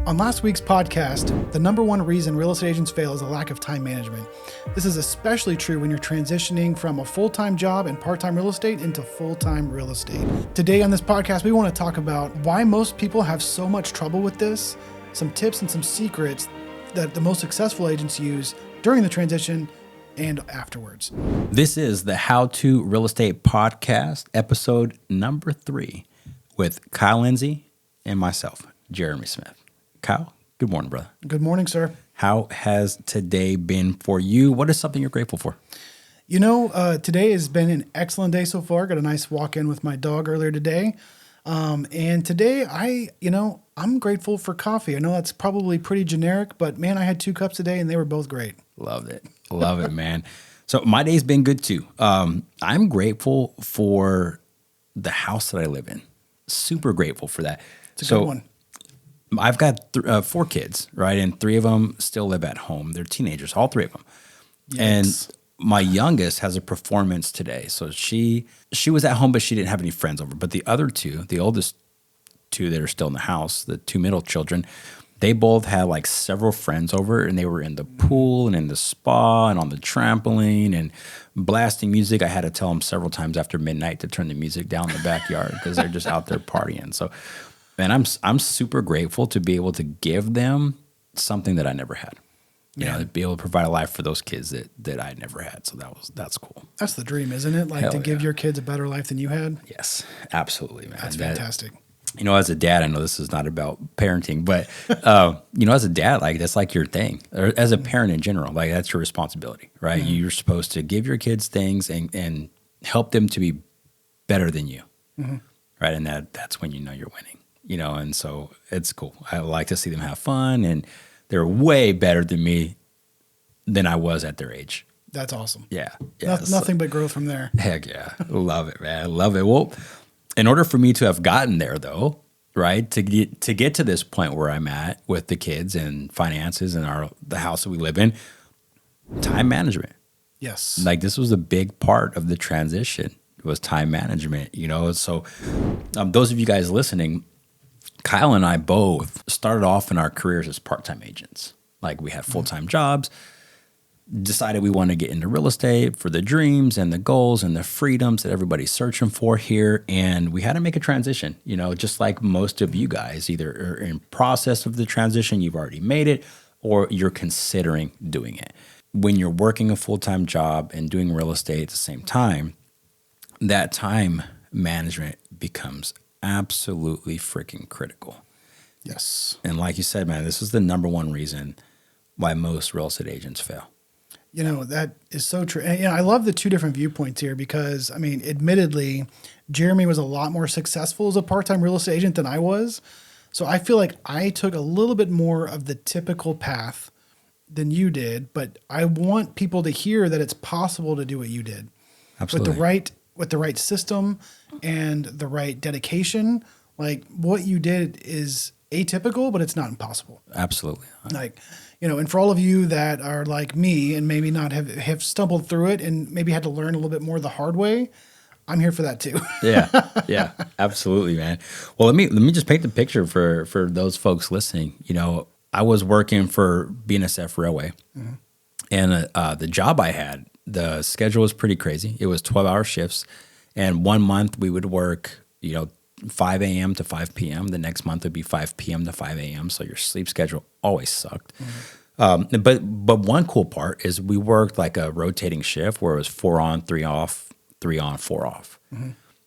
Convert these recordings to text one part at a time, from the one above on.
On last week's podcast, the number one reason real estate agents fail is a lack of time management. This is especially true when you're transitioning from a full-time job and part-time real estate into full-time real estate. Today on this podcast, we want to talk about why most people have so much trouble with this, some tips and some secrets that the most successful agents use during the transition and afterwards. This is the How to Real Estate Podcast, episode number 3, with Kyle Lindsay and myself, Jeremy Smith. Kyle, good morning, brother. Good morning, sir. How has today been for you? What is something you're grateful for? You know, today has been an excellent day so far. Got a nice walk in with my dog earlier today. And today I'm grateful for coffee. I know that's probably pretty generic, but man, I had 2 cups today and they were both great. Love it. Love it, man. So my day's been good too. I'm grateful for the house that I live in. Super grateful for that. It's a good one. I've got 4 kids, right? And 3 of them still live at home. They're teenagers, all 3 of them. Yikes. And my youngest has a performance today. So she was at home, but she didn't have any friends over. But the other 2, the oldest 2 that are still in the house, the 2 middle children, they both had like several friends over, and they were in the pool and in the spa and on the trampoline and blasting music. I had to tell them several times after midnight to turn the music down in the backyard because they're just out there partying. So, man, I'm super grateful to be able to give them something that I never had. You know, to be able to provide a life for those kids that I never had. So that's cool. That's the dream, isn't it? Like to give your kids a better life than you had. Yes, absolutely, man. That's fantastic. You know, as a dad, I know this is not about parenting, but as a dad, like that's like your thing. Or as a parent in general, like that's your responsibility, right? Mm-hmm. You're supposed to give your kids things and help them to be better than you, right? And that's when you know you're winning. You know, and so it's cool. I like to see them have fun, and they're way better than me than I was at their age. That's awesome. Yeah. Nothing but growth from there. Heck yeah. Love it, man. I love it. Well, in order for me to have gotten there, though, right, to get to this point where I'm at with the kids and finances and the house that we live in, time management. Yes. Like this was a big part of the transition, was time management, you know. So those of you guys listening, Kyle and I both started off in our careers as part-time agents. Like we had full-time jobs, decided we wanted to get into real estate for the dreams and the goals and the freedoms that everybody's searching for here. And we had to make a transition, you know, just like most of you guys, either are in process of the transition, you've already made it, or you're considering doing it. When you're working a full-time job and doing real estate at the same time, that time management becomes absolutely freaking critical. Yes. And like you said, man, this is the number one reason why most real estate agents fail. You know, that is so true. And, I love the 2 different viewpoints here because, I mean, admittedly, Jeremy was a lot more successful as a part-time real estate agent than I was. So I feel like I took a little bit more of the typical path than you did, but I want people to hear that it's possible to do what you did. Absolutely. With the right system and the right dedication. Like what you did is atypical, but it's not impossible. Absolutely. Like, and for all of you that are like me and maybe not have stumbled through it and maybe had to learn a little bit more the hard way, I'm here for that too. Yeah, absolutely, man. Well, let me just paint the picture for those folks listening. You know, I was working for BNSF Railway, and the job I had, the schedule was pretty crazy. It was 12-hour shifts, and 1 month we would work, 5 a.m. to 5 p.m. The next month would be 5 p.m. to 5 a.m. So your sleep schedule always sucked. But one cool part is we worked like a rotating shift where it was 4 on, 3 off, 3 on, 4 off,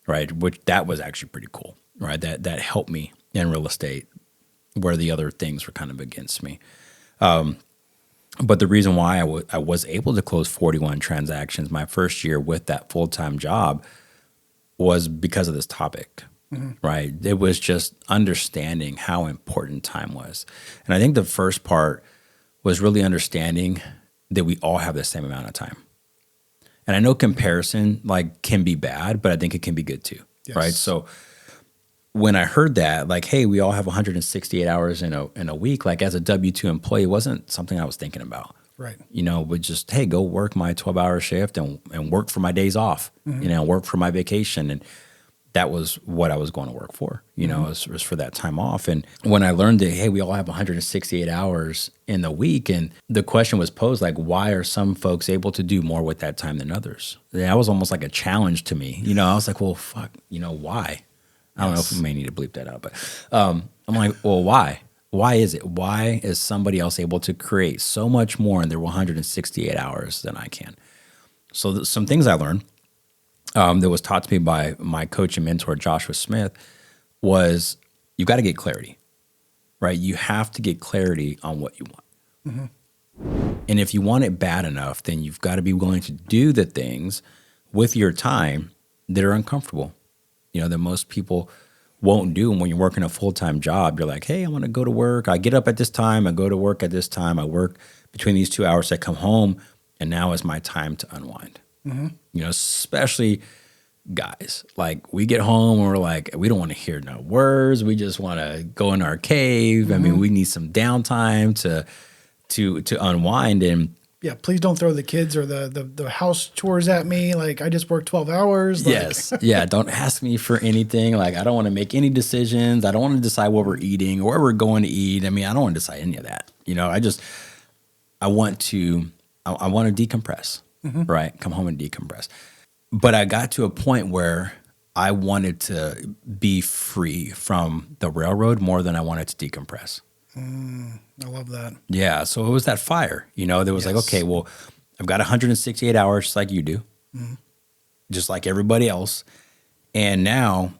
right? Which that was actually pretty cool, right? That helped me in real estate where the other things were kind of against me. But the reason why I was able to close 41 transactions my first year with that full-time job was because of this topic, right? It was just understanding how important time was. And I think the first part was really understanding that we all have the same amount of time. And I know comparison can be bad, but I think it can be good too, right? So when I heard that, hey, we all have 168 hours in a week, as a W-2 employee, it wasn't something I was thinking about. Right. Would just, hey, go work my 12-hour shift and work for my days off, work for my vacation. that was what I was going to work for, was for that time off. And when I learned that, hey, we all have 168 hours in the week, and the question was posed, like, why are some folks able to do more with that time than others? That was almost like a challenge to me. I was like, well, fuck, why? I don't know if we may need to bleep that out, but I'm like, well, why? Why is it? Why is somebody else able to create so much more in their 168 hours than I can? So some things I learned that was taught to me by my coach and mentor, Joshua Smith, was you got to get clarity, right? You have to get clarity on what you want. And if you want it bad enough, then you've got to be willing to do the things with your time that are uncomfortable, that most people won't do. And when you're working a full-time job, you're like, hey, I want to go to work. I get up at this time. I go to work at this time. I work between these 2 hours. I come home, and now is my time to unwind. Especially guys. Like, we get home and we're like, we don't want to hear no words. We just want to go in our cave. I mean, we need some downtime to unwind. And yeah, please don't throw the kids or the house chores at me. Like, I just worked 12 hours. Like. Yes. Yeah. Don't ask me for anything. Like, I don't want to make any decisions. I don't want to decide what we're eating or where we're going to eat. I mean, I don't want to decide any of that. I want to decompress, right? Come home and decompress. But I got to a point where I wanted to be free from the railroad more than I wanted to decompress. I love that. Yeah. So it was that fire, there was like, okay, well, I've got 168 hours just like you do, just like everybody else. And now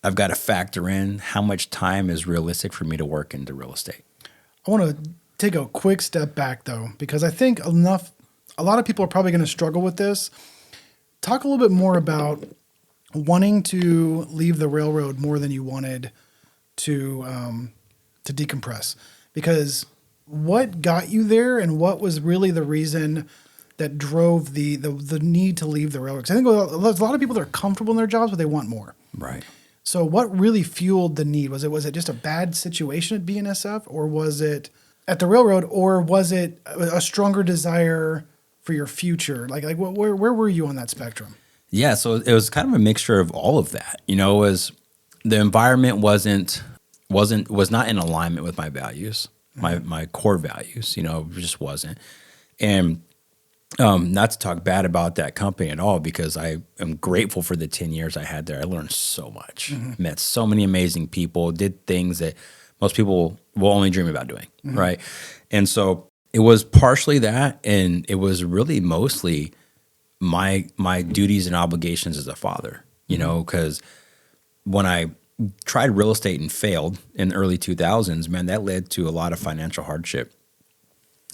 I've got to factor in how much time is realistic for me to work into real estate. I want to take a quick step back, though, because I think a lot of people are probably going to struggle with this. Talk a little bit more about wanting to leave the railroad more than you wanted to decompress, because what got you there and what was really the reason that drove the need to leave the railroad? Because I think there's a lot of people that are comfortable in their jobs, but they want more. Right. So what really fueled the need? Was it just a bad situation at BNSF, or was it at the railroad, or was it a stronger desire for your future? Like where were you on that spectrum? Yeah, so it was kind of a mixture of all of that. Was the environment was not in alignment with my values, my core values. It just wasn't. And not to talk bad about that company at all, because I am grateful for the 10 years I had there. I learned so much, met so many amazing people, did things that most people will only dream about doing, right? And so it was partially that, and it was really mostly my duties and obligations as a father, because when I tried real estate and failed in the early 2000s, man, that led to a lot of financial hardship.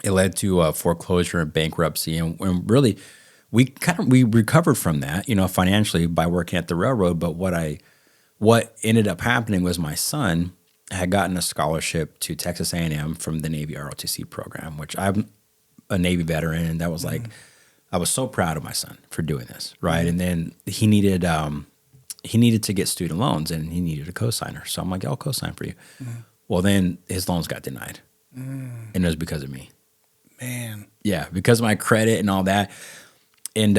It led to foreclosure and bankruptcy, and really, we recovered from that, financially by working at the railroad. But what ended up happening was my son had gotten a scholarship to Texas A&M from the Navy ROTC program, which I'm a Navy veteran, and that was like, I was so proud of my son for doing this, right? And then he needed to get student loans, and he needed a cosigner. So I'm like, I'll cosign for you. Well, then his loans got denied, and it was because of me. Man. Yeah, because of my credit and all that, and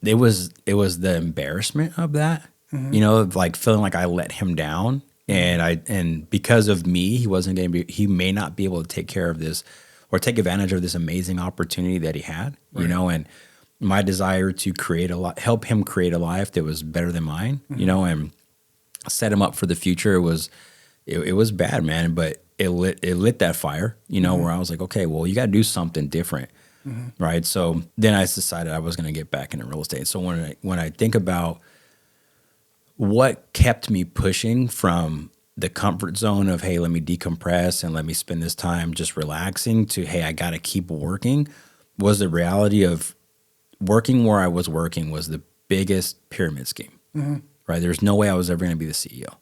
it was the embarrassment of that, like feeling like I let him down. And because of me, he may not be able to take care of this or take advantage of this amazing opportunity that he had, and my desire to help him create a life that was better than mine, and set him up for the future. It was bad, man, but it lit that fire, where I was like, okay, well, you got to do something different. Right. So then I decided I was going to get back into real estate. So when I think about what kept me pushing from the comfort zone of, hey, let me decompress and let me spend this time just relaxing, to, hey, I got to keep working, was the reality of working where I was working was the biggest pyramid scheme, right? There's no way I was ever going to be the CEO.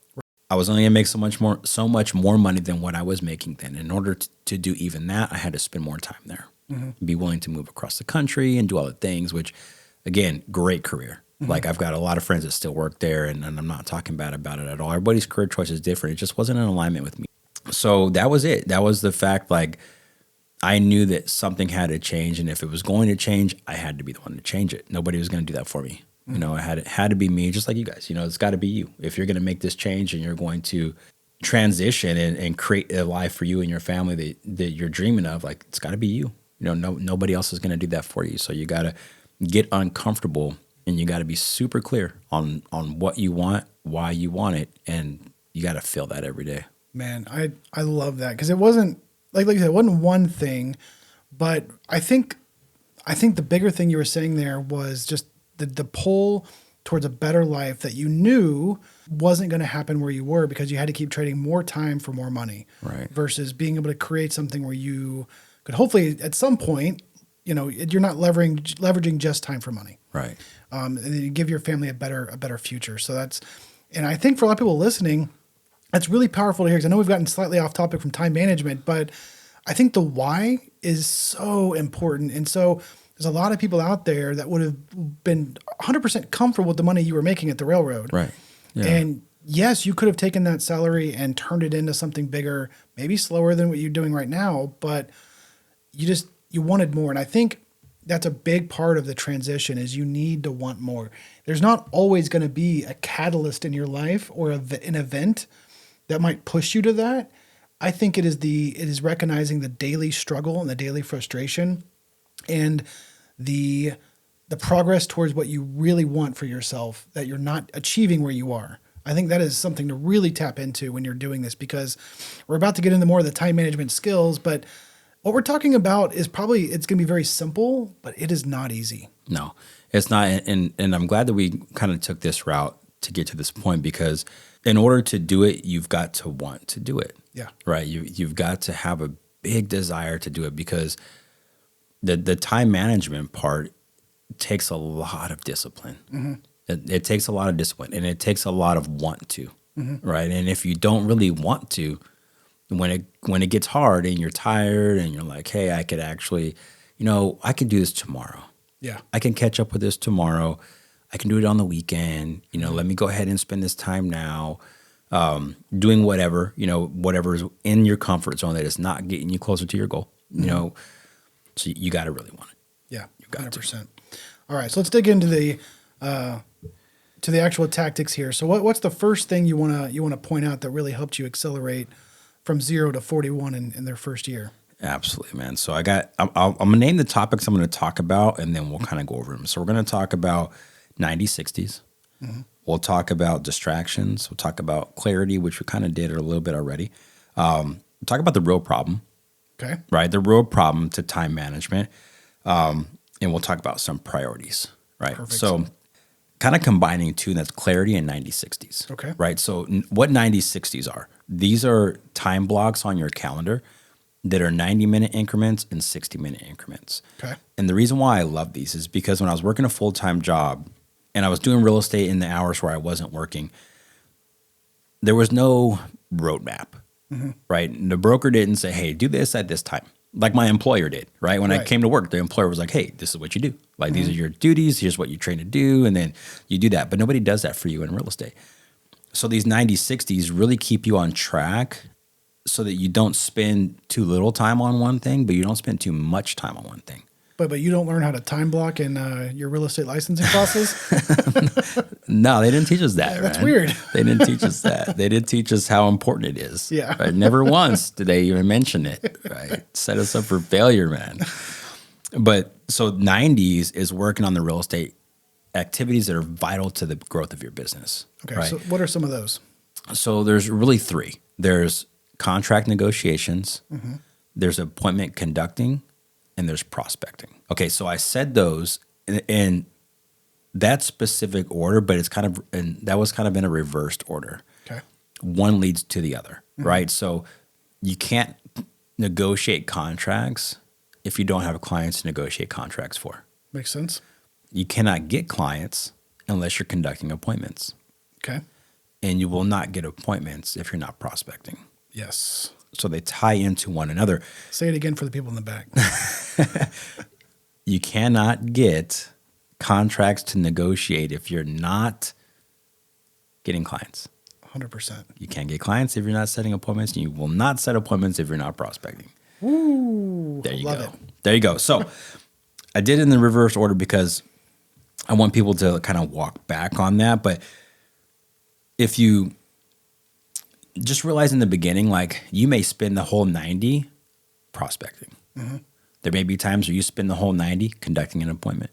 I was only going to make so much more money than what I was making then. In order to do even that, I had to spend more time there, be willing to move across the country and do all the things, which, again, great career. Like, I've got a lot of friends that still work there, and I'm not talking bad about it at all. Everybody's career choice is different. It just wasn't in alignment with me. So that was it. That was the fact. Like, I knew that something had to change, and if it was going to change, I had to be the one to change it. Nobody was going to do that for me. You know, it had to be me, just like you guys. You know, it's got to be you. If you're going to make this change and you're going to transition and create a life for you and your family that you're dreaming of, like, it's got to be you. You know, nobody else is going to do that for you. So you got to get uncomfortable and you got to be super clear on what you want, why you want it, and you got to feel that every day. Man, I love that, because it wasn't like you said, it wasn't one thing, but I think the bigger thing you were saying there was just the pull towards a better life that you knew wasn't going to happen where you were, because you had to keep trading more time for more money, Right? versus being able to create something where you could hopefully at some point, you know, you're not leveraging just time for money, Right. and then you give your family a better future. So that's, and I think for a lot of people listening, that's really powerful to hear, because I know we've gotten slightly off topic from time management, but I think the why is so important. And so there's a lot of people out there that would have been 100% comfortable with the money you were making at the railroad. Right. Yeah. And yes, you could have taken that salary and turned it into something bigger, maybe slower than what you're doing right now, but you wanted more. And I think that's a big part of the transition, is you need to want more. There's not always going to be a catalyst in your life or an event that might push you to that. I think it is recognizing the daily struggle and the daily frustration and the progress towards what you really want for yourself that you're not achieving where you are. I think that is something to really tap into when you're doing this, because we're about to get into more of the time management skills, but what we're talking about is probably, it's going to be very simple, but it is not easy. No, it's not. And I'm glad that we kind of took this route to get to this point, because in order to do it, you've got to want to do it. Yeah. Right. You've got to have a big desire to do it, because the time management part takes a lot of discipline. Mm-hmm. It takes a lot of discipline, and it takes a lot of want to. Mm-hmm. Right. And if you don't really want to, when it gets hard and you're tired and you're like, hey, I could actually, you know, I could do this tomorrow. Yeah. I can catch up with this tomorrow. I can do it on the weekend. You know, let me go ahead and spend this time now doing whatever, you know, whatever's in your comfort zone that is not getting you closer to your goal, you know. So you got to really want it. Yeah, You've got 100%. to. All right, so let's dig into the actual tactics here. So what's the first thing you wanna point out that really helped you accelerate from 0 to 41 in their first year? Absolutely, man. So I'm gonna name the topics I'm gonna talk about, and then we'll kind of go over them. So we're gonna talk about 90/60s. Mm-hmm. We'll talk about distractions. We'll talk about clarity, which we kind of did a little bit already. We'll talk about the real problem. Okay. Right, the real problem to time management, and we'll talk about some priorities. Right. Perfect. So kind of combining two, that's clarity and 90/60s. Okay. Right. So what 90/60s are? These are time blocks on your calendar that are 90-minute increments and 60-minute increments. Okay. And the reason why I love these is because when I was working a full-time job and I was doing real estate in the hours where I wasn't working, there was no roadmap, right? And the broker didn't say, hey, do this at this time, like my employer did, right? When I came to work, the employer was like, hey, this is what you do. Like, these are your duties. Here's what you train to do. And then you do that. But nobody does that for you in real estate. So these 90/60s really keep you on track so that you don't spend too little time on one thing, but you don't spend too much time on one thing. But you don't learn how to time block in your real estate licensing process? No, they didn't teach us that. That's man. weird. They didn't teach us that. They didn't teach us how important it is. Yeah. Right? Never once did they even mention it. Right? Set us up for failure, man. But so 90s is working on the real estate activities that are vital to the growth of your business. Okay. Right? So what are some of those? So there's really three. There's contract negotiations, there's appointment conducting, and there's prospecting. Okay, so I said those in that specific order, but it's kind of, and that was kind of in a reversed order. Okay. One leads to the other, right? So you can't negotiate contracts if you don't have clients to negotiate contracts for. Makes sense. You cannot get clients unless you're conducting appointments. Okay. And you will not get appointments if you're not prospecting. Yes. So they tie into one another. Say it again for the people in the back. You cannot get contracts to negotiate if you're not getting clients. 100%. You can't get clients if you're not setting appointments, and you will not set appointments if you're not prospecting. Ooh. There you love go. it. There you go. So I did it in the reverse order because I want people to kind of walk back on that. But if you just realize in the beginning, like you may spend the whole 90 prospecting. There may be times where you spend the whole 90 conducting an appointment.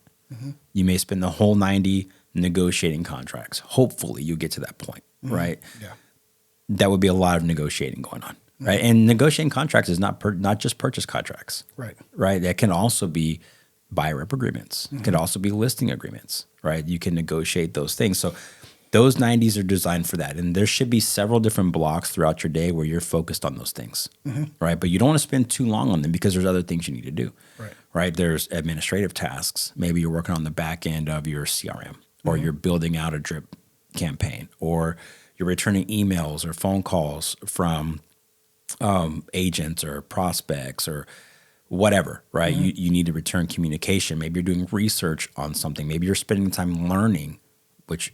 You may spend the whole 90 negotiating contracts. Hopefully you get to that point, right? Yeah. That would be a lot of negotiating going on, right? And negotiating contracts is not just purchase contracts, right? That can also be buyer rep agreements. It could also be listing agreements, right? You can negotiate those things. So those 90s are designed for that. And there should be several different blocks throughout your day where you're focused on those things, right? But you don't want to spend too long on them because there's other things you need to do, right? There's administrative tasks. Maybe you're working on the back end of your CRM, or you're building out a drip campaign, or you're returning emails or phone calls from agents or prospects or whatever, right? You need to return communication. Maybe you're doing research on something. Maybe you're spending time learning, which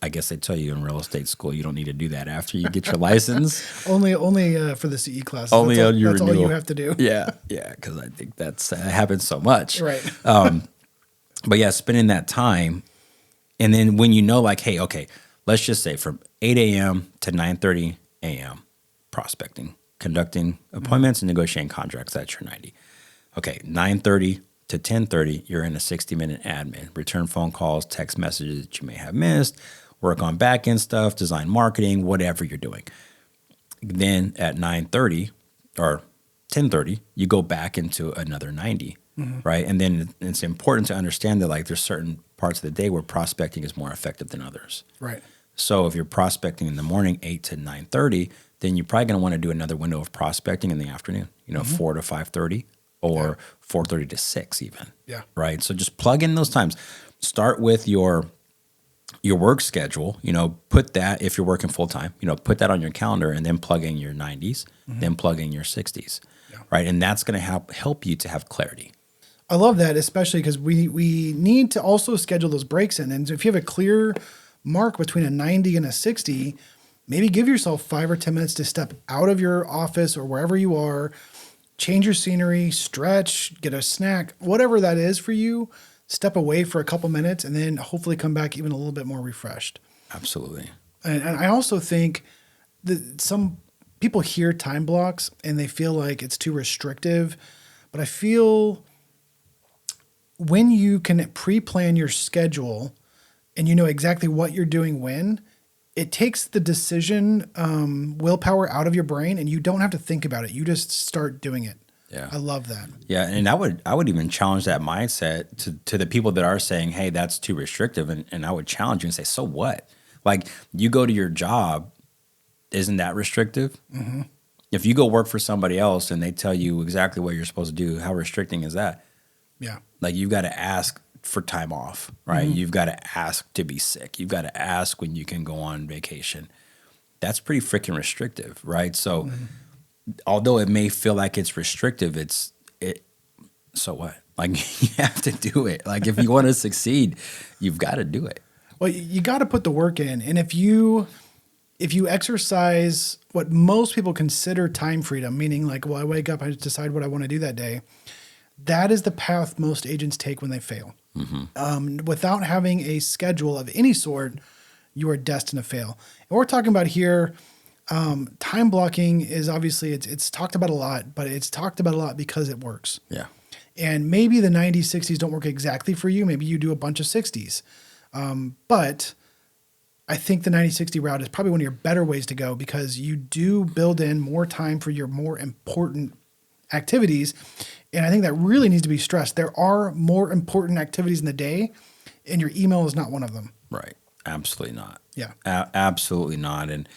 I guess they tell you in real estate school you don't need to do that after you get your license. only for the CE class. Only on your renewal. That's all you have to do. Yeah, because I think that happens so much. Right. But yeah, spending that time, and then when you know, like, hey, okay, let's just say from 8 a.m. to 9:30 a.m. prospecting, conducting appointments and negotiating contracts. That's your 90. Okay, 9:30 to 10:30, you're in a 60-minute admin. Return phone calls, text messages that you may have missed, work on back-end stuff, design marketing, whatever you're doing. Then at 9:30 or 10:30, you go back into another 90, right? And then it's important to understand that like there's certain parts of the day where prospecting is more effective than others. Right. So if you're prospecting in the morning, 8 to 9:30, then you're probably going to want to do another window of prospecting in the afternoon, 4 to 5:30 or 4:30 to 6 even. Yeah. Right. So just plug in those times. Start with your work schedule, put that, if you're working full time, put that on your calendar and then plug in your 90s, then plug in your 60s. Yeah. Right. And that's going to help you to have clarity. I love that, especially because we need to also schedule those breaks in. And if you have a clear mark between a 90 and a 60, maybe give yourself 5 or 10 minutes to step out of your office or wherever you are, change your scenery, stretch, get a snack, whatever that is for you, step away for a couple minutes and then hopefully come back even a little bit more refreshed. Absolutely. And I also think that some people hear time blocks and they feel like it's too restrictive, but I feel when you can pre-plan your schedule and you know exactly what you're doing when, it takes the decision willpower out of your brain and you don't have to think about it. You just start doing it. Yeah. I love that. Yeah. And I would even challenge that mindset to the people that are saying, hey, that's too restrictive. And I would challenge you and say, so what? Like you go to your job, isn't that restrictive? If you go work for somebody else and they tell you exactly what you're supposed to do, how restricting is that? Yeah. Like you've got to ask for time off, right? You've got to ask to be sick. You've got to ask when you can go on vacation. That's pretty freaking restrictive, right? So although it may feel like it's restrictive, so what? Like you have to do it. Like if you want to succeed, you've got to do it. Well, you got to put the work in. And if you exercise what most people consider time freedom, meaning like, well, I wake up, I decide what I want to do that day. That is the path most agents take when they fail. Without having a schedule of any sort, you are destined to fail. And we're talking about here, time blocking is obviously, it's talked about a lot, but it's talked about a lot because it works. Yeah. And maybe the 90s, 60s don't work exactly for you. Maybe you do a bunch of 60s. But I think the 90-60 route is probably one of your better ways to go because you do build in more time for your more important activities. And I think that really needs to be stressed. There are more important activities in the day, and your email is not one of them. Right. Absolutely not. Yeah. Absolutely not. And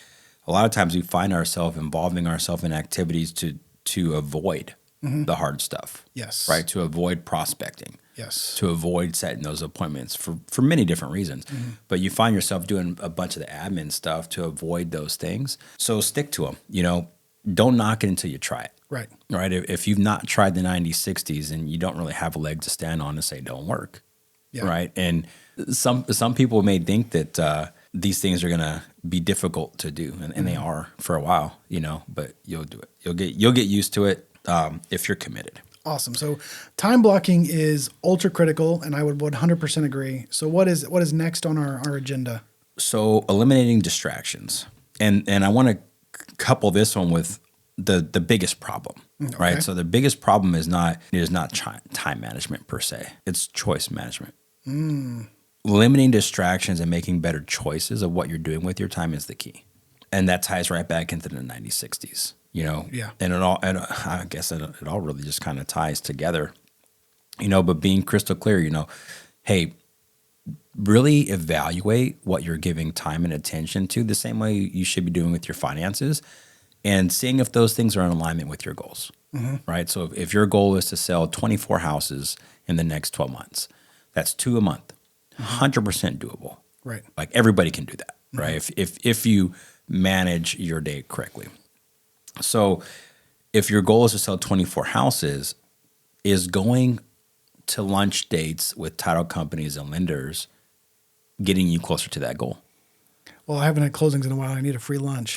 a lot of times we find ourselves involving ourselves in activities to avoid the hard stuff. Yes. Right. To avoid prospecting. Yes. To avoid setting those appointments for many different reasons. But you find yourself doing a bunch of the admin stuff to avoid those things. So stick to them. Don't knock it until you try it. Right. Right. If you've not tried the 90s, 60s, and you don't really have a leg to stand on to say don't work. Yeah. Right. And some people may think that these things are going to be difficult to do, and they are for a while, but you'll do it. You'll get used to it if you're committed. Awesome. So time blocking is ultra critical, and I would 100% agree. So what is next on our agenda? So eliminating distractions, and I want to couple this one with the biggest problem, Okay. right? So the biggest problem is not time management per se; it's choice management. Limiting distractions and making better choices of what you're doing with your time is the key, and that ties right back into the 90s, 60s. Yeah. And I guess it all really just kind of ties together, but being crystal clear, hey, really evaluate what you're giving time and attention to the same way you should be doing with your finances and seeing if those things are in alignment with your goals, right? So if your goal is to sell 24 houses in the next 12 months, that's 2 a month, 100% doable. Right. Like everybody can do that, right? If you manage your day correctly. So if your goal is to sell 24 houses, is going to lunch dates with title companies and lenders getting you closer to that goal? Well, I haven't had closings in a while. I need a free lunch.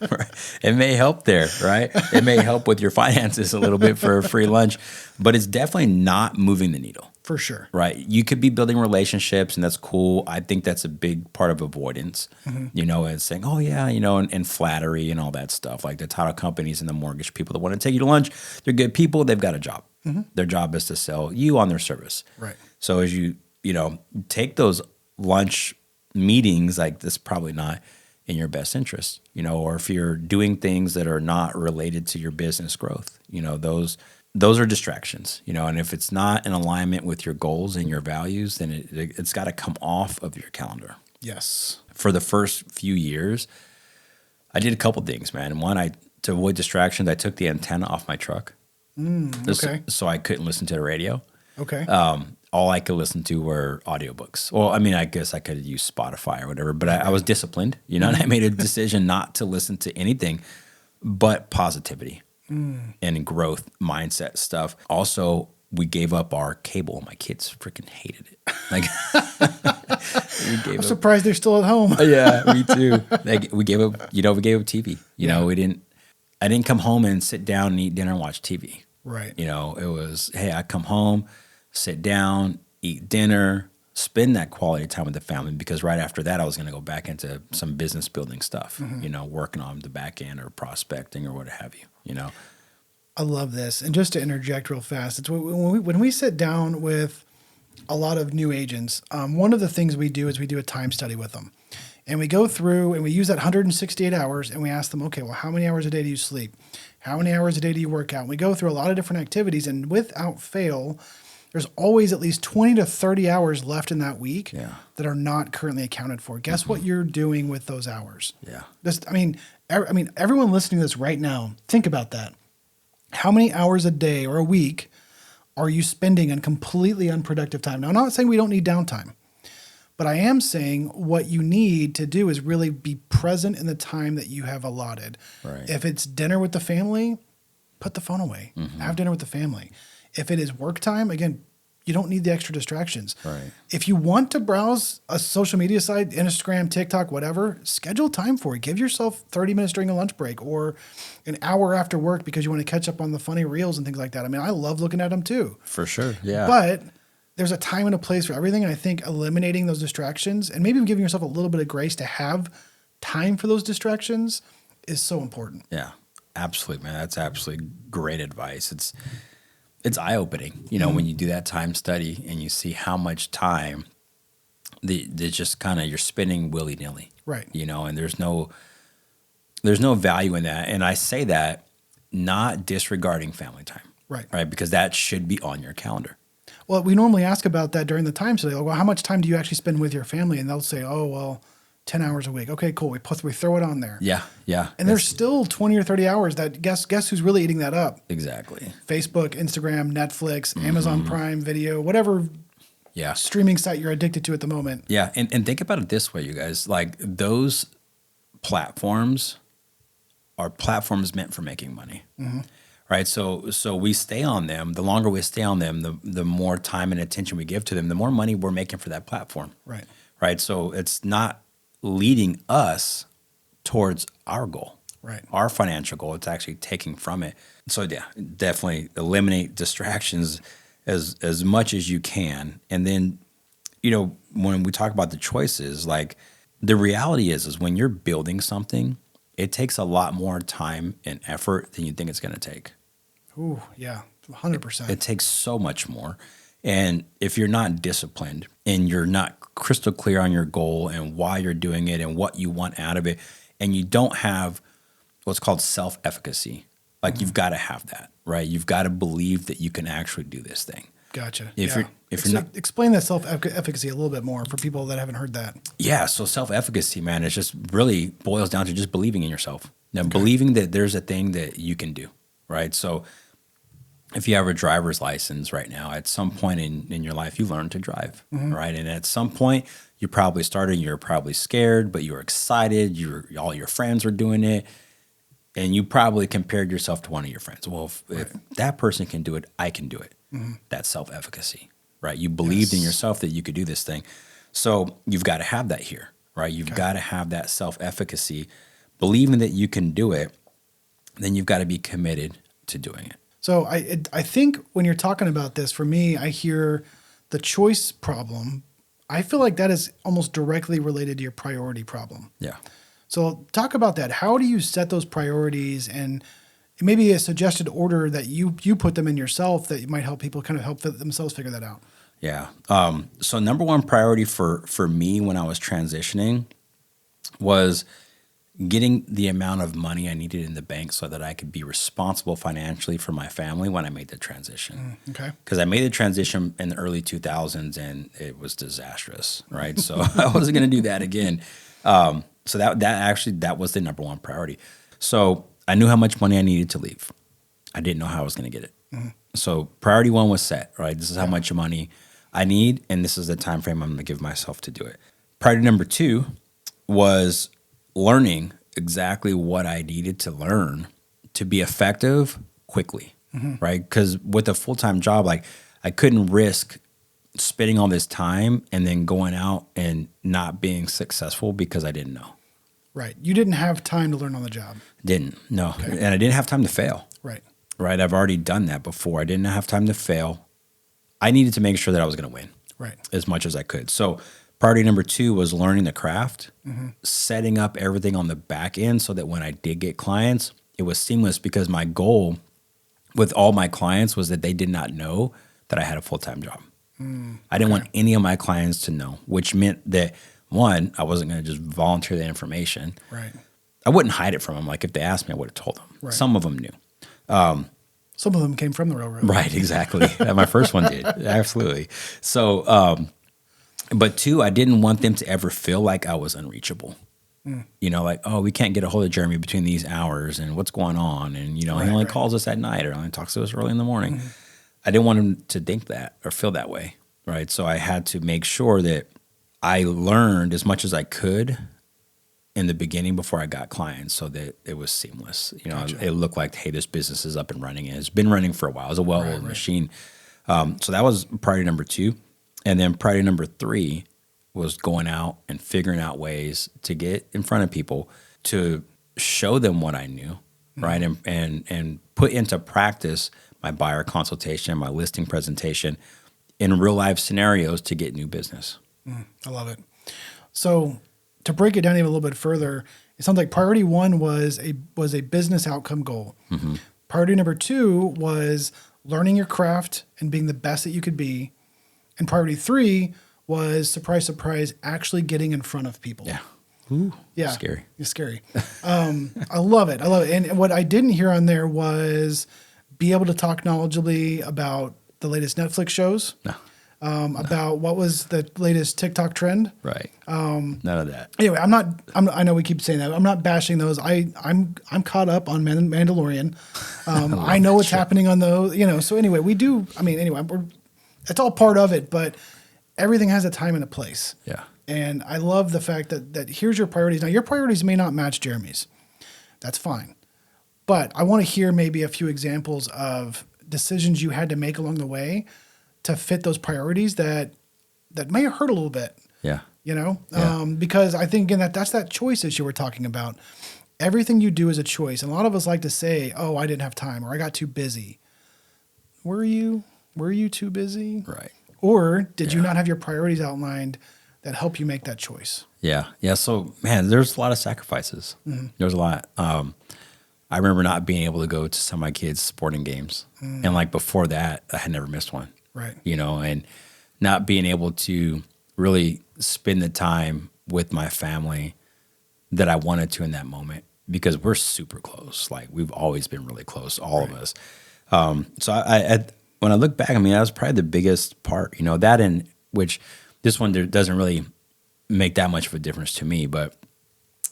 Right. It may help there, right? It may help with your finances a little bit for a free lunch, but it's definitely not moving the needle. For sure. Right. You could be building relationships, and that's cool. I think that's a big part of avoidance, and saying, oh, yeah, and flattery and all that stuff. Like the title companies and the mortgage people that want to take you to lunch, they're good people. They've got a job. Their job is to sell you on their service. Right. So as you take those lunch meetings, like that's probably not in your best interest, or if you're doing things that are not related to your business growth, those are distractions, and if it's not in alignment with your goals and your values, then it's got to come off of your calendar. Yes. For the first few years, I did a couple things, man. One, to avoid distractions, I took the antenna off my truck. Okay. So I couldn't listen to the radio. Okay. All I could listen to were audiobooks. Well, I mean, I guess I could use Spotify or whatever, but I was disciplined, and I made a decision not to listen to anything but positivity and growth mindset stuff. Also, we gave up our cable. My kids freaking hated it. Like, I'm surprised they're still at home. Yeah, me too. Like, we gave up TV. I didn't come home and sit down and eat dinner and watch TV. Right. It was, hey, I come home, sit down, eat dinner, spend that quality time with the family, because right after that, I was going to go back into some business building stuff, working on the back end or prospecting or what have you, I love this. And just to interject real fast, it's when we sit down with a lot of new agents, one of the things we do is we do a time study with them. And we go through and we use that 168 hours and we ask them, okay, well, how many hours a day do you sleep? How many hours a day do you work out? And we go through a lot of different activities, and without fail, there's always at least 20 to 30 hours left in that week that are not currently accounted for. Guess what you're doing with those hours? Yeah. Everyone listening to this right now, think about that. How many hours a day or a week are you spending on completely unproductive time? Now, I'm not saying we don't need downtime, but I am saying what you need to do is really be present in the time that you have allotted. Right. If it's dinner with the family, put the phone away. Have dinner with the family. If it is work time, again, you don't need the extra distractions. Right. If you want to browse a social media site, Instagram, TikTok, whatever, schedule time for it. Give yourself 30 minutes during a lunch break or an hour after work because you want to catch up on the funny reels and things like that. I mean, I love looking at them too. For sure. Yeah. But there's a time and a place for everything. And I think eliminating those distractions and maybe giving yourself a little bit of grace to have time for those distractions is so important. Yeah, absolutely, man. That's absolutely great advice. It's eye-opening, when you do that time study and you see how much time there's just kind of you're spending willy-nilly. Right. And there's no value in that. And I say that not disregarding family time. Right. Right, because that should be on your calendar. Well, we normally ask about that during the time study. Like, well, how much time do you actually spend with your family? And they'll say, oh, well, 10 hours a week. Okay, cool. We throw it on there. Yeah, yeah. And there's still 20 or 30 hours that guess who's really eating that up? Exactly. Facebook, Instagram, Netflix, Amazon Prime Video, whatever streaming site you're addicted to at the moment. Yeah, and think about it this way, you guys. Like, those platforms are platforms meant for making money. Right? So we stay on them. The longer we stay on them, the more time and attention we give to them, the more money we're making for that platform. Right. Right? So it's not leading us towards our goal. Right. our financial goal. It's actually taking from it. So yeah, definitely eliminate distractions as much as you can. And then, when we talk about the choices, like the reality is when you're building something, it takes a lot more time and effort than you think it's going to take. Ooh, yeah, 100%. It takes so much more. And if you're not disciplined and you're not crystal clear on your goal and why you're doing it and what you want out of it, and you don't have what's called self-efficacy, like you've got to have that, right? You've got to believe that you can actually do this thing. Gotcha. If yeah. you're not, Explain that self-efficacy a little bit more for people that haven't heard that. yeah. So self-efficacy, man, it just really boils down to just believing in yourself. Now, believing that there's a thing that you can do, right? So if you have a driver's license right now, at some point in your life, you learn to drive, right? And at some point, you probably started, you're probably scared, but you're excited. All your friends are doing it. And you probably compared yourself to one of your friends. Well, if that person can do it, I can do it. That's self-efficacy, right? You believed in yourself that you could do this thing. So you've got to have that here, right? You've got to have that self-efficacy, believing that you can do it. Then you've got to be committed to doing it. So I think when you're talking about this, for me, I hear the choice problem. I feel like that is almost directly related to your priority problem. Yeah. So talk about that. How do you set those priorities, and maybe a suggested order that you put them in yourself that might help people kind of help themselves figure that out? Yeah. So number one priority for me when I was transitioning was getting the amount of money I needed in the bank so that I could be responsible financially for my family when I made the transition. Okay. Because I made the transition in the early 2000s and it was disastrous, right? So I wasn't going to do that again. So that was the number one priority. So I knew how much money I needed to leave. I didn't know how I was going to get it. So priority one was set, right? This is how much money I need, and this is the time frame I'm going to give myself to do it. Priority number two was learning exactly what I needed to learn to be effective quickly, right? Because with a full-time job, like I couldn't risk spending all this time and then going out and not being successful because I didn't know. Right. You didn't have time to learn on the job. Didn't, no. Okay. And I didn't have time to fail. Right. I've already done that before. I didn't have time to fail. I needed to make sure that I was going to win as much as I could. So priority number two was learning the craft, setting up everything on the back end so that when I did get clients, it was seamless, because my goal with all my clients was that they did not know that I had a full-time job. I didn't want any of my clients to know, which meant that, one, I wasn't going to just volunteer the information. Right. I wouldn't hide it from them. Like if they asked me, I would have told them. Right. Some of them knew. Some of them came from the railroad. Right, exactly. My first one did. Absolutely. So, but two, I didn't want them to ever feel like I was unreachable. Like, oh, we can't get a hold of Jeremy between these hours, and what's going on? And, he only calls us at night, or only talks to us early in the morning. I didn't want them to think that or feel that way, right? So I had to make sure that I learned as much as I could in the beginning before I got clients, so that it was seamless. It looked like, hey, this business is up and running, and it's been running for a while. It's a well-oiled machine. So that was priority number two. And then priority number three was going out and figuring out ways to get in front of people, to show them what I knew, right? And put into practice my buyer consultation, my listing presentation in real life scenarios to get new business. I love it. So to break it down even a little bit further, it sounds like priority one was a business outcome goal. Priority number two was learning your craft and being the best that you could be. And priority three was, surprise, surprise, actually getting in front of people. Yeah. Ooh, yeah. Scary. It's scary. I love it. And what I didn't hear on there was be able to talk knowledgeably about the latest Netflix shows. No. About what was the latest TikTok trend. Right. None of that. Anyway, I know we keep saying that. I'm not bashing those. I'm caught up on Mandalorian. I know what's happening on those, so anyway, we do. It's all part of it, but everything has a time and a place. Yeah. And I love the fact that here's your priorities. Now, your priorities may not match Jeremy's. That's fine. But I want to hear maybe a few examples of decisions you had to make along the way to fit those priorities that may have hurt a little bit. Yeah. Because I think, again, that's that choice issue we're talking about. Everything you do is a choice. And a lot of us like to say, oh, I didn't have time or I got too busy. Were you too busy? Right. Or did you not have your priorities outlined that help you make that choice? Yeah. Yeah. So, man, there's a lot of sacrifices. There's a lot. I remember not being able to go to some of my kids' sporting games. And like before that, I had never missed one. Right. You know, and not being able to really spend the time with my family that I wanted to in that moment because we're super close. Like we've always been really close, all of us. So I when I look back, I mean, that was probably the biggest part, you know, that in which this one there doesn't really make that much of a difference to me, but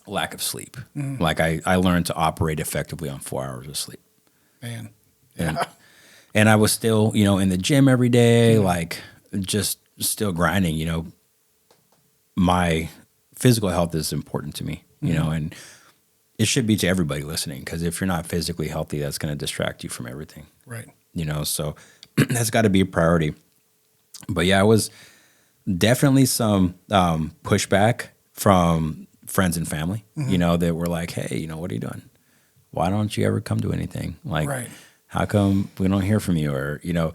lack of sleep. Like I learned to operate effectively on 4 hours of sleep. Man. And I was still, you know, in the gym every day, like just still grinding, you know. My physical health is important to me, you know, and it should be to everybody listening because if you're not physically healthy, that's going to distract you from everything. Right. You know, so that's got to be a priority. But yeah, it was definitely some pushback from friends and family, you know, that were like, hey, you know, what are you doing? Why don't you ever come to anything? Like, how come we don't hear from you? Or, you know,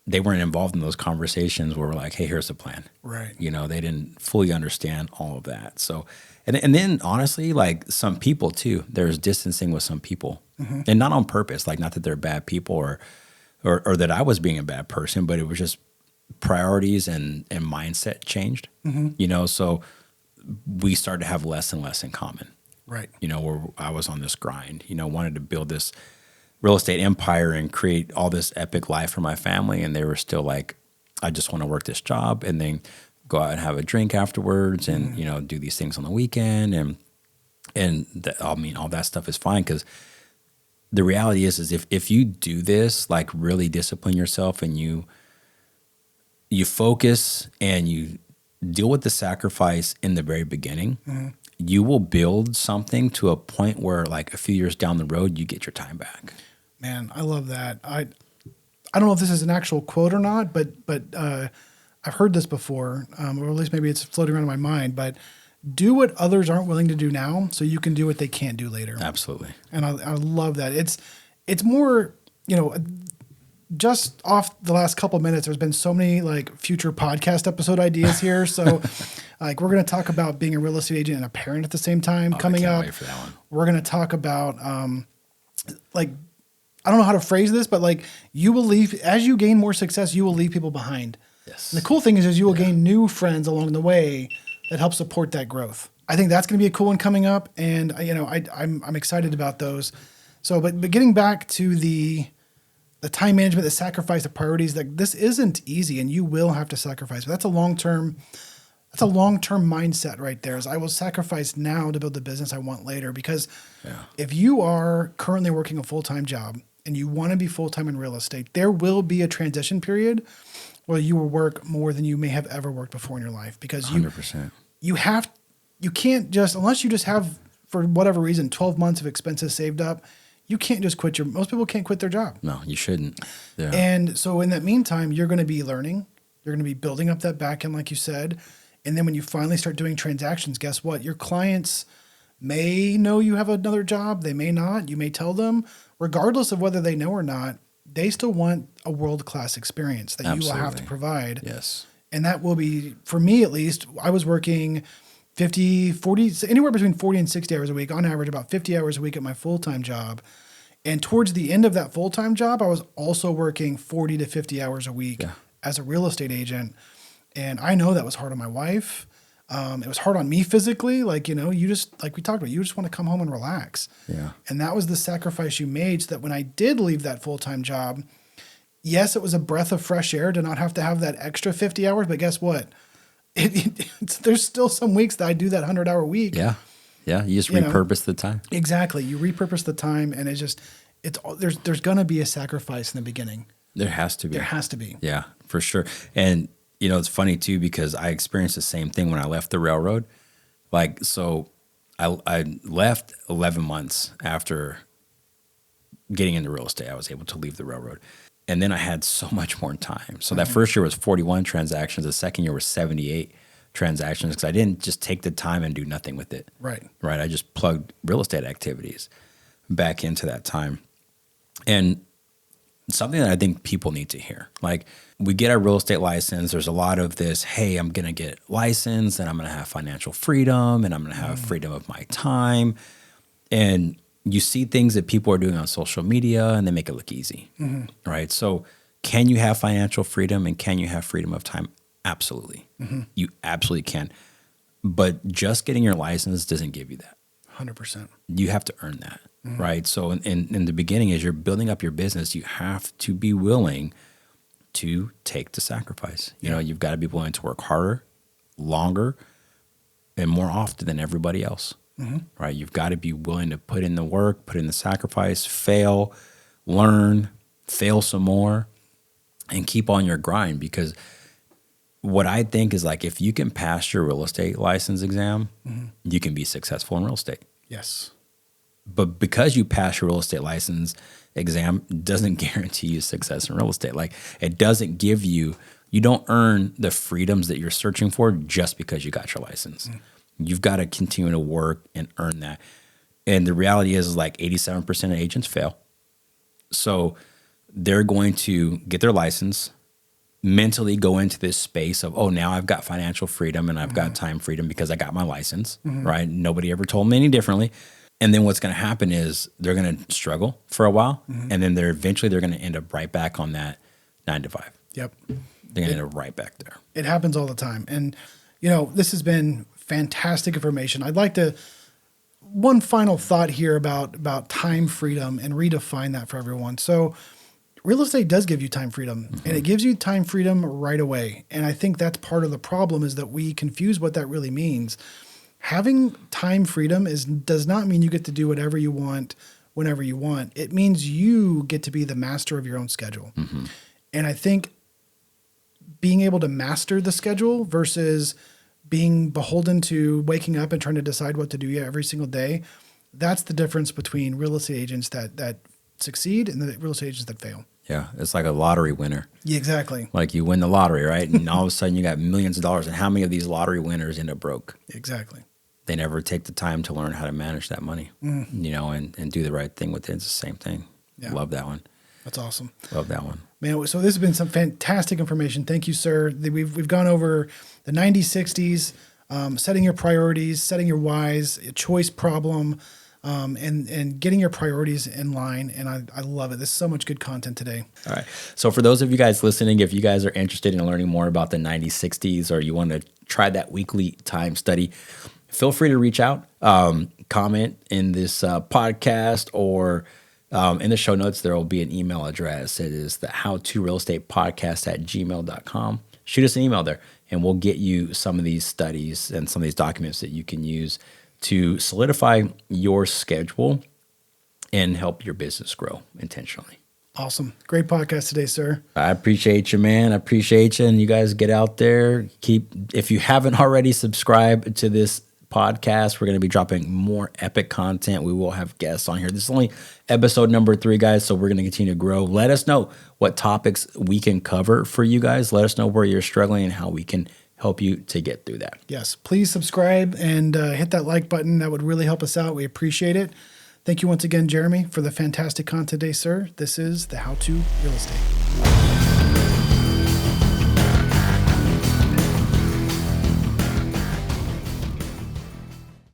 they weren't involved in those conversations where we're like, hey, here's the plan. Right. You know, they didn't fully understand all of that. So, and then honestly, like some people too, there's distancing with some people and not on purpose, like not that they're bad people or that I was being a bad person, but it was just priorities and mindset changed, you know, so we started to have less and less in common. Right. You know, where I was on this grind, you know, wanted to build this real estate empire and create all this epic life for my family. And they were still like, I just want to work this job and then go out and have a drink afterwards and, you know, do these things on the weekend. I mean, all that stuff is fine because the reality is if you do this, like really discipline yourself and you focus and you deal with the sacrifice in the very beginning, you will build something to a point where like a few years down the road, you get your time back. Man, I love that. I don't know if this is an actual quote or not, but I've heard this before, or at least maybe it's floating around in my mind, but do what others aren't willing to do now so you can do what they can't do later. Absolutely. And I love that. It's more, you know, just off the last couple of minutes, there's been so many like future podcast episode ideas here. So like we're going to talk about being a real estate agent and a parent at the same time coming up. Wait for that one. We're going to talk about like, I don't know how to phrase this, but like you will leave, as you gain more success, you will leave people behind. Yes. And the cool thing is you will gain new friends along the way that help support that growth. I think that's going to be a cool one coming up. And you know, I'm excited about those. So, but getting back to the time management, the sacrifice, the priorities, like this isn't easy and you will have to sacrifice, but that's a long-term mindset right there is I will sacrifice now to build the business I want later. Because if you are currently working a full-time job and you want to be full-time in real estate, there will be a transition period where you will work more than you may have ever worked before in your life because 100%. You can't just, unless you just have, for whatever reason, 12 months of expenses saved up, you can't just quit most people can't quit their job. No, you shouldn't. Yeah. And so in that meantime, you're going to be learning, you're going to be building up that back end, like you said. And then when you finally start doing transactions, guess what? Your clients may know you have another job. They may not. You may tell them, regardless of whether they know or not, they still want a world-class experience that you will have to provide. Yes. And that will be, for me at least, I was working 50, 40, anywhere between 40 and 60 hours a week, on average about 50 hours a week at my full-time job. And towards the end of that full-time job, I was also working 40 to 50 hours a week as a real estate agent. And I know that was hard on my wife. It was hard on me physically. Like, you know, you just, like we talked about, you just want to come home and relax. Yeah. And that was the sacrifice you made so that when I did leave that full-time job, yes, it was a breath of fresh air to not have to have that extra 50 hours. But guess what? There's still some weeks that I do that 100-hour week. Yeah. Yeah. You just repurpose the time. Exactly. You repurpose the time and there's going to be a sacrifice in the beginning. There has to be. There has to be. Yeah, for sure. And, you know, it's funny too, because I experienced the same thing when I left the railroad. Like, so I left 11 months after getting into real estate. I was able to leave the railroad. And then I had so much more time. So that first year was 41 transactions. The second year was 78 transactions because I didn't just take the time and do nothing with it. Right. Right. I just plugged real estate activities back into that time. And something that I think people need to hear. Like, we get our real estate license. There's a lot of this, hey, I'm going to get licensed and I'm going to have financial freedom and I'm going to have freedom of my time. And you see things that people are doing on social media and they make it look easy. Right. So can you have financial freedom and can you have freedom of time? Absolutely. You absolutely can. But just getting your license doesn't give you that. 100%. You have to earn that. Right. So in the beginning, as you're building up your business, you have to be willing to take the sacrifice. You know, you've got to be willing to work harder, longer, and more often than everybody else. Right. You've got to be willing to put in the work, put in the sacrifice, fail, learn, fail some more, and keep on your grind. Because what I think is, like, if you can pass your real estate license exam, you can be successful in real estate. Yes. But because you pass your real estate license exam doesn't guarantee you success in real estate. Like, it doesn't give you, you don't earn the freedoms that you're searching for just because you got your license. You've got to continue to work and earn that. And the reality is like 87% of agents fail. So they're going to get their license, mentally go into this space of, oh, now I've got financial freedom and I've got time freedom because I got my license, right? Nobody ever told me any differently. And then what's going to happen is they're going to struggle for a while, and then they're going to end up right back on that 9 to 5. Yep. They're going to end up right back there. It happens all the time. And, you know, this has been fantastic information. I'd like to, one final thought here about time freedom and redefine that for everyone. So real estate does give you time freedom, and it gives you time freedom right away. And I think that's part of the problem, is that we confuse what that really means. Having time freedom does not mean you get to do whatever you want whenever you want. It means you get to be the master of your own schedule. And I think being able to master the schedule versus being beholden to waking up and trying to decide what to do every single day, that's the difference between real estate agents that succeed and the real estate agents that fail. Yeah, it's like a lottery winner. Yeah, exactly. Like, you win the lottery, right? And all of a sudden you got millions of dollars. And how many of these lottery winners end up broke? Exactly. They never take the time to learn how to manage that money, you know, and do the right thing with it. It's the same thing. Yeah. Love that one. That's awesome. Love that one. Man, so this has been some fantastic information. Thank you, sir. We've gone over the 90s, 60s, setting your priorities, setting your whys, a choice problem, and getting your priorities in line. And I love it. There's so much good content today. All right. So for those of you guys listening, if you guys are interested in learning more about the 90s, 60s, or you want to try that weekly time study, feel free to reach out, comment in this podcast, or in the show notes, there will be an email address. It is the howtorealestatepodcast@gmail.com. Shoot us an email there, and we'll get you some of these studies and some of these documents that you can use to solidify your schedule and help your business grow intentionally. Awesome. Great podcast today, sir. I appreciate you, man. I appreciate you. And you guys get out there. If you haven't already subscribed to this podcast, we're going to be dropping more epic content. We will have guests on here. This is only episode number 3, guys, so we're going to continue to grow. Let us know what topics we can cover for you guys. Let us know where you're struggling and how we can help you to get through that. Yes, please subscribe and hit that like button. That would really help us out. We appreciate it. Thank you once again, Jeremy, for the fantastic content today, sir. This is the How to Real Estate.